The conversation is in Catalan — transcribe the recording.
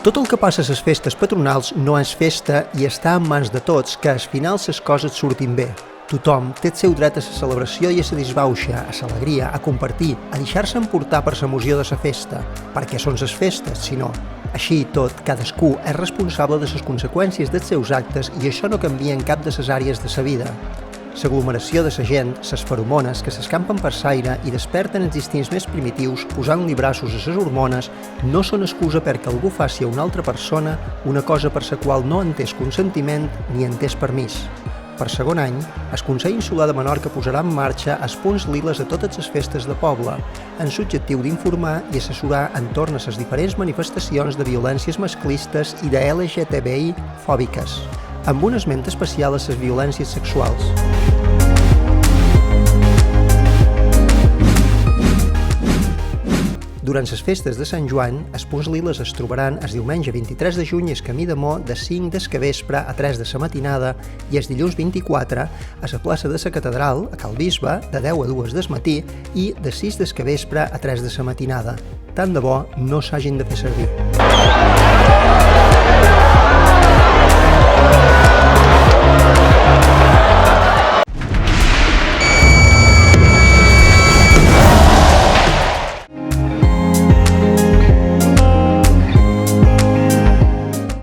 Tot el que passa a les festes patronals no és festa i està en mans de tots que al final les coses surtin bé. Tothom té el seu dret a la celebració i a la disbauxa, a l'alegria, a compartir, a deixar-se emportar per l'emoció de la festa, perquè són les festes, si no. Així i tot, cadascú és responsable de les conseqüències dels seus actes i això no canvia en cap de les àrees de la vida. L'aglomeració de la gent, les feromones que s'escampen per l'aire i desperten els instints més primitius posant-li braços a les hormones, no són excusa perquè algú faci a una altra persona una cosa per la qual no entès consentiment ni entès permís. Per segon any, el Consell Insular de Menorca posarà en marxa els punts liles a totes les festes de poble, amb l'objectiu d'informar i assessorar entorn a les diferents manifestacions de violències masclistes i de LGTBI fòbiques, amb un esment especial a les violències sexuals. Durant les festes de Sant Joan, els punts liles es trobaran el diumenge 23 de juny al camí de Mo de 5 del capvespre a 3 de la matinada i el dilluns 24 a la plaça de la Catedral, a Cal Bisbe, de 10 a 2 del matí i de 6 del capvespre a 3 de la matinada. Tant de bo no s'hagin de fer servir.